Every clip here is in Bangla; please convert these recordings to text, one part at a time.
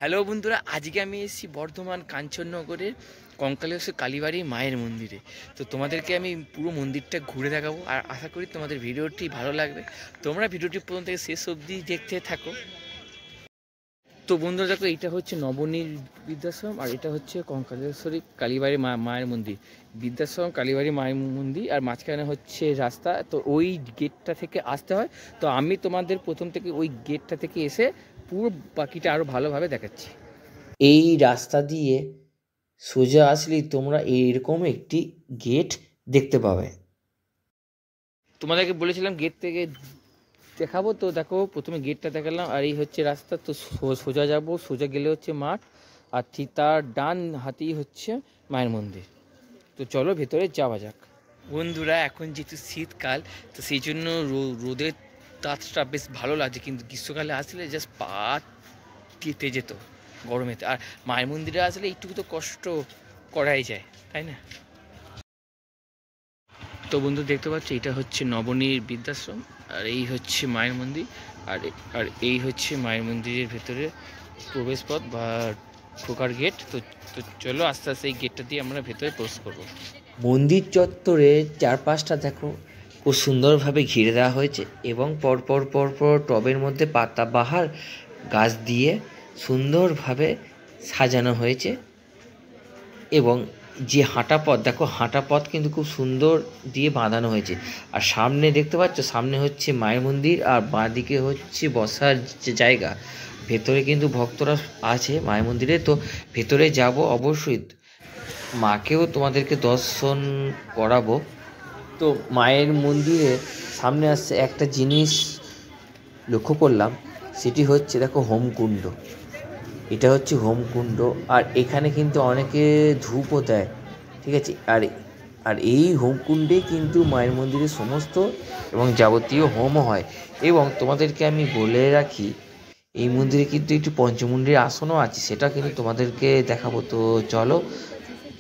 হ্যালো বন্ধুরা, আজকে আমি এসেছি বর্ধমান কাঞ্চননগরের কঙ্কালেশ্বর কালীবাড়ি মায়ের মন্দিরে। তো তোমাদেরকে আমি পুরো মন্দিরটা ঘুরে দেখাবো, আর আশা করি তোমাদের ভিডিওটি ভালো লাগবে। তোমরা ভিডিওটি প্রথম থেকে শেষ অবধি দেখতে থাকো। তো বন্ধুরা দেখো, এইটা হচ্ছে নবনীর বৃদ্ধাশ্রম, আর এটা হচ্ছে কঙ্কালেশ্বরী কালীবাড়ি মায়ের মন্দির। বৃদ্ধাশ্রম, কালীবাড়ি মায়ের মন্দির, আর মাঝখানে হচ্ছে রাস্তা। তো ওই গেটটা থেকে আসতে হয়। তো আমি তোমাদের প্রথম থেকে ওই গেটটা থেকে এসে পুরো বাকিটা আরও ভালোভাবে দেখাচ্ছি। এই রাস্তা দিয়ে সোজা আসলেই তোমরা এইরকম একটি গেট দেখতে পাবে। তোমাদেরকে বলেছিলাম গেট থেকে দেখাবো, তো দেখো প্রথমে গেটটা দেখালাম, আর এই হচ্ছে রাস্তা। তো সোজা যাব, সোজা গেলে হচ্ছে মাঠ, আর ঠিক তার ডান হাতেই হচ্ছে মায়ের মন্দির। তো চলো ভেতরে যাওয়া যাক। বন্ধুরা, এখন যেহেতু শীতকাল, তো সেই জন্য রোদের তাপটা বেশ ভালো লাগছে, কিন্তু গ্রীষ্মকালে আসলে জাস্ট পা কেটে যেত গরমেতে। আর মায়ের মন্দিরে আসলে একটু তো কষ্ট করাই যায়, তাই না? তো বন্ধু দেখতে পাচ্ছ, এটা হচ্ছে নবনীর বৃদ্ধাশ্রম, আর এই হচ্ছে মায়ের মন্দির, আর আর এই হচ্ছে মায়ের মন্দিরের ভেতরে প্রবেশ পথ বা ঢোকার গেট। তো তো চলো আস্তে আস্তে এই গেটটা দিয়ে আমরা ভেতরে প্রবেশ করব। মন্দির চত্বরের চারপাশটা দেখো, খুব সুন্দরভাবে ঘিরে দেওয়া হয়েছে এবং পরপর পরপর টবের মধ্যে পাতাবাহার গাছ দিয়ে সুন্দরভাবে সাজানো হয়েছে। এবং যে হাঁটা পথ দেখো, হাঁটা পথ কিন্তু খুব সুন্দর দিয়ে বাঁধানো হয়েছে। আর সামনে দেখতে পাচ্ছ, সামনে হচ্ছে মায়ের মন্দির, আর বাঁদিকে হচ্ছে বসার যে জায়গা। ভেতরে কিন্তু ভক্তরা আছে মায়ের মন্দিরে, তো ভেতরে যাব অবশ্যই। মাকেও তোমাদেরকে দর্শন করাবো। তো মায়ের মন্দিরের সামনে আসছে একটা জিনিস লক্ষ্য করলাম, সেটি হচ্ছে দেখো হোমকুণ্ড। এটা হচ্ছে হোমকুণ্ড, আর এখানে কিন্তু অনেকে ধূপও দেয়, ঠিক আছে। আর আর এই হোমকুণ্ডে কিন্তু মায়ের মন্দিরে সমস্ত এবং যাবতীয় হোমও হয়। এবং তোমাদেরকে আমি বলে রাখি, এই মন্দিরে কিন্তু একটি পঞ্চমুণ্ডীর আসনও আছে, সেটা কিন্তু তোমাদেরকে দেখাবো। তো চলো,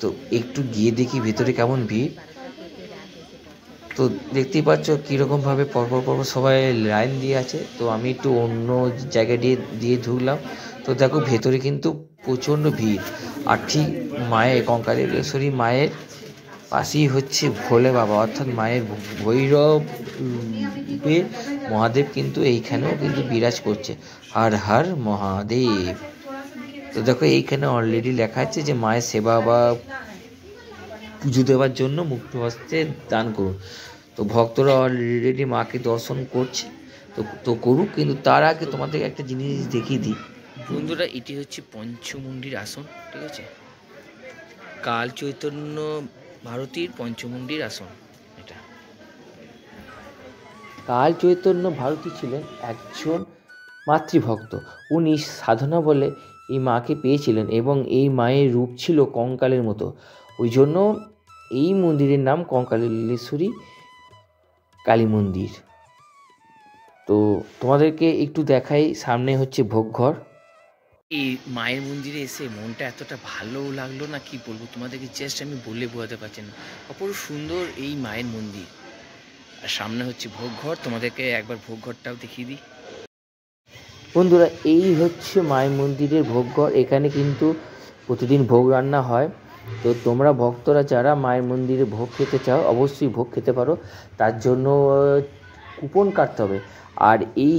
তো একটু গিয়ে দেখি ভেতরে কেমন ভিড়। তো দেখতেই পাচ্ছ কীরকমভাবে পরপর পরপর সবাই লাইন দিয়ে আছে। তো আমি একটু অন্য জায়গা দিয়ে ঢুকলাম। তো দেখো ভেতরে কিন্তু প্রচণ্ড ভিড়। আর ঠিক মায়ের কঙ্কালেশ্বরী মায়ের পাশেই হচ্ছে ভোলে বাবা, অর্থাৎ মায়ের ভৈরবের মহাদেব কিন্তু এইখানেও কিন্তু বিরাজ করছে। হর হর মহাদেব। তো দেখো এইখানে অলরেডি লেখা আছে যে মায়ের সেবা বা পুজো দেওয়ার জন্য মুক্ত হস্তে দান করুন। তো ভক্তরা অলরেডি মাকে দর্শন করছে, তো করুক, কিন্তু তার আগে তোমাদের একটা জিনিস দেখিয়ে দিই বন্ধুরা। এটি হচ্ছে পঞ্চমুণ্ডীর আসন, ঠিক আছে। কাল চৈতন্য ভারতীর পঞ্চমুণ্ডীর আসন এটা। কাল চৈতন্য ভারতী ছিলেন একজন মাতৃভক্ত। উনি সাধনা বলে এই মাকে পেয়েছিলেন, এবং এই মায়ের রূপ ছিল কঙ্কালের মতো। ওই জন্য এই মন্দিরের নাম কঙ্কালেশ্বরী কালী মন্দির। তো তোমাদেরকে একটু দেখাই, সামনে হচ্ছে ভোগঘর। এই মায়ের মন্দিরে এসে মনটা এতটা ভালো লাগলো না, কি বলবো তোমাদেরকে, জাস্ট আমি বলে বোঝাতে পারছি না। অপরূপ সুন্দর এই মায়ের মন্দির, আর সামনে হচ্ছে ভোগঘর। তোমাদেরকে একবার ভোগঘরটাও দেখিয়ে দিই। বন্ধুরা, এই হচ্ছে মায়ের মন্দিরের ভোগঘর। এখানে কিন্তু প্রতিদিন ভোগ রান্না হয়। তো তোমরা ভক্তরা যারা মায়ের মন্দিরে ভোগ খেতে চাও, অবশ্যই ভোগ খেতে পারো। তার জন্য কুপন কাটতে হবে। আর এই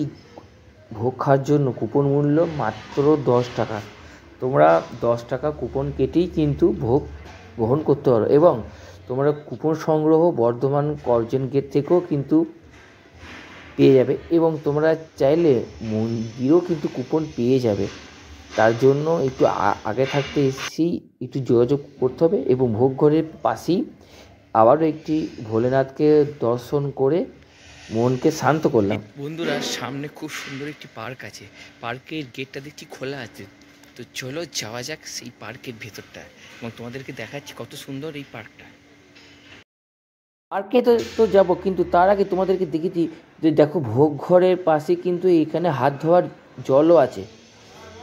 ভোগ খাওয়ার জন্য কুপন মূল্য মাত্র 10 টাকা। তোমরা 10 টাকা কুপন কেটেই কিন্তু ভোগ গ্রহণ করতে পারো। এবং তোমরা কুপন সংগ্রহ বর্ধমান করজন গেট থেকেও কিন্তু পেয়ে যাবে। এবং তোমরা চাইলে মন্দিরেও কিন্তু কুপন পেয়ে যাবে। তার জন্য একটু আগে থাকতে এসেই একটু যোগাযোগ করতে হবে। এবং ভোগঘরের পাশেই আবারও একটি ভোলেনাথকে দর্শন করে মনকে শান্ত করলাম। বন্ধুরা, সামনে খুব সুন্দর একটি পার্ক আছে। পার্কের গেটটা দেখছি খোলা আছে। তো চলো যাওয়া যাক সেই পার্কের ভেতরটা, এবং তোমাদেরকে দেখাচ্ছি কত সুন্দর এই পার্কটা। পার্কে তো যাবো, কিন্তু তার আগে তোমাদেরকে দেখিয়ে দিই যে দেখো, ভোগঘরের পাশে কিন্তু এখানে হাত ধোয়ার জলও আছে।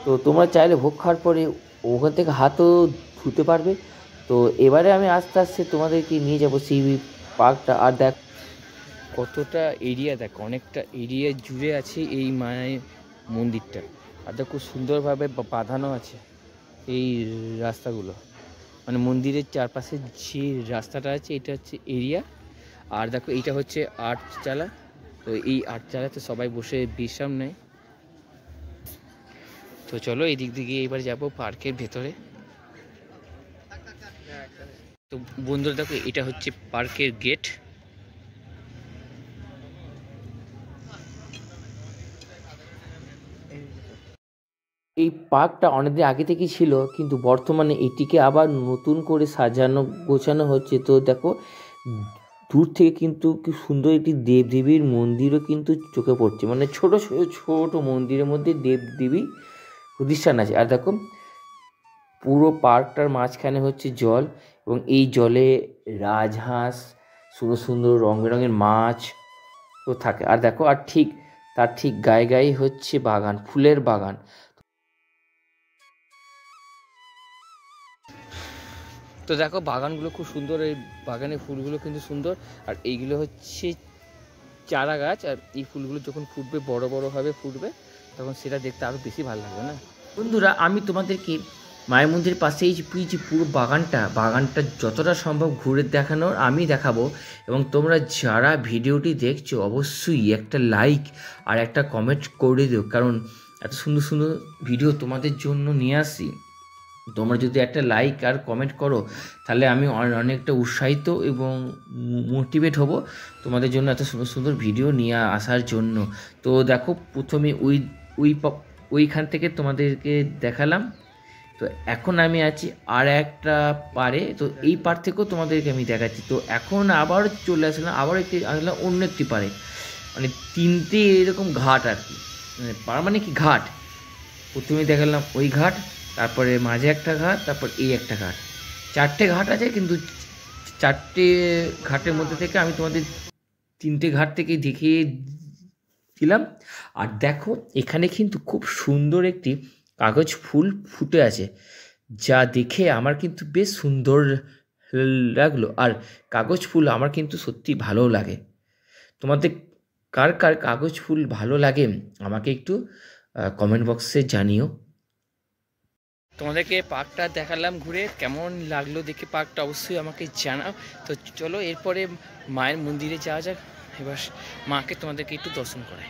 তো তোমরা চাইলে ভোগ খাওয়ার পরে ওখান থেকে হাতও ধুতে পারবে। তো এবারে আমি আস্তে আস্তে তোমাদেরকে নিয়ে যাবো সেই পার্কটা। আর দেখ কতটা এরিয়া, দেখ অনেকটা এরিয়া জুড়ে আছে এই মায়ের মন্দিরটা। আর দেখো সুন্দরভাবে বাঁধানো আছে এই রাস্তাগুলো, মানে মন্দিরের চারপাশে যে রাস্তাটা আছে এটা হচ্ছে এরিয়া। আর দেখো এইটা হচ্ছে আটচালা, তো এই আটচালাতে সবাই বসে বিশ্রাম নেয়। তো চলো এই দিক দিয়ে এবার যাবো পার্কের ভেতরে। তো বন্ধুরা দেখো এটা হচ্ছে পার্কের গেট। এই পার্কটা অনেকদিন আগে থেকেই ছিল, কিন্তু বর্তমানে এটিকে আবার নতুন করে সাজানো গোছানো হচ্ছে। তো দেখো দূর থেকে কিন্তু কি সুন্দর একটি দেবদেবীর মন্দিরও কিন্তু চোখে পড়ছে, মানে ছোট ছোট ছোট মন্দিরের মধ্যে দেবদেবী প্রতিষ্ঠান আছে। আর দেখো পুরো পার্কটার মাঝখানে হচ্ছে জল, এবং এই জলে রাজহাঁস, সুন্দর সুন্দর রং বেরঙের মাছ তো থাকে। আর দেখো আর ঠিক তার ঠিক গায়ে গায়ে হচ্ছে বাগান, ফুলের বাগান। তো দেখো বাগানগুলো খুব সুন্দর, এই বাগানের ফুলগুলো কিন্তু সুন্দর। আর এইগুলো হচ্ছে চারা গাছ, আর এই ফুলগুলো যখন ফুটবে বড় বড় হবে ফুটবে, তখন সেটা দেখতে আরও বেশি ভালো লাগবে না। বন্ধুরা আমি তোমাদেরকে মায়ের মন্দিরের পাশে এই যে পুরো বাগানটা যতটা সম্ভব ঘুরে দেখানোর আমি দেখাবো। এবং তোমরা যারা ভিডিওটি দেখছো অবশ্যই একটা লাইক আর একটা কমেন্ট করে দিও, কারণ এত সুন্দর সুন্দর ভিডিও তোমাদের জন্য নিয়ে আসি। তোমরা যদি একটা লাইক আর কমেন্ট করো তাহলে আমি অনেকটা উৎসাহিত এবং মোটিভেট হব তোমাদের জন্য এত সুন্দর সুন্দর ভিডিও নিয়ে আসার জন্য। তো দেখো প্রথমে ওইখান থেকে তোমাদেরকে দেখালাম। তো এখন আমি আছি আর একটা পারে, তো এই পার থেকেও তোমাদেরকে আমি দেখাচ্ছি। তো এখন আবার চলে আসলাম আবার আসলাম অন্য একটি পারে, মানে তিনটে এরকম ঘাট আর কি, মানে পার মানে কি ঘাট। প্রথমে দেখালাম ওই ঘাট, তারপরে মাঝে একটা ঘাট, তারপর এই একটা ঘাট, চারটে ঘাট আছে। কিন্তু চারটে ঘাটের মধ্যে থেকে আমি তোমাদের তিনটে ঘাট থেকে দেখিয়ে দিলাম। আর দেখো এখানে কিন্তু খুব সুন্দর একটি কাগজ ফুল ফুটে আছে, যা দেখে আমার কিন্তু বেশ সুন্দর লাগলো। আর কাগজ ফুল আমার কিন্তু সত্যি ভালোও লাগে। তোমাদের কার কার কাগজ ফুল ভালো লাগে আমাকে একটু কমেন্ট বক্সে জানিও। তোমাদেরকে পার্কটা দেখালাম ঘুরে, কেমন লাগলো দেখে পার্কটা অবশ্যই আমাকে জানাও। তো চলো এরপরে মায়ের মন্দিরে যাওয়া যাক, এবার মাকে তোমাদেরকে একটু দর্শন করাই।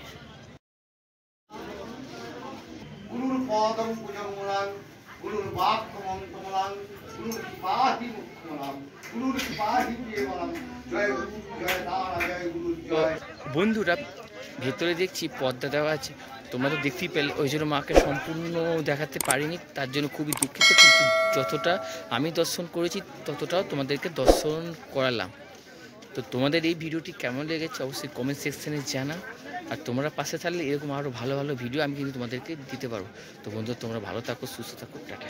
গুরুর পদম পূজমূলাং গুরুর বাক্যমং কমলাং গুরুর পাহি মুখ্যমলাং গুরুর পাহি কেবলং জয় গুরু জয় তারা জয় গুরু জয়। বন্ধুরা ভেতরে দেখছি পর্দা দেওয়া আছে, তোমরা তো দেখতেই পেলে, ওই জন্য মাকে সম্পূর্ণ দেখাতে পারিনি, তার জন্য খুবই দুঃখিত। কিন্তু যতটা আমি দর্শন করেছি ততটাও তোমাদেরকে দর্শন করালাম। তো তোমাদের এই ভিডিওটি কেমন লেগেছে অবশ্যই কমেন্ট সেকশনে জানা। আর তোমরা পাশে থাকলে এরকম আরও ভালো ভালো ভিডিও আমি কিন্তু তোমাদেরকে দিতে পারবো। তো বন্ধু তোমরা ভালো থাকো, সুস্থ থাকো, টাটা।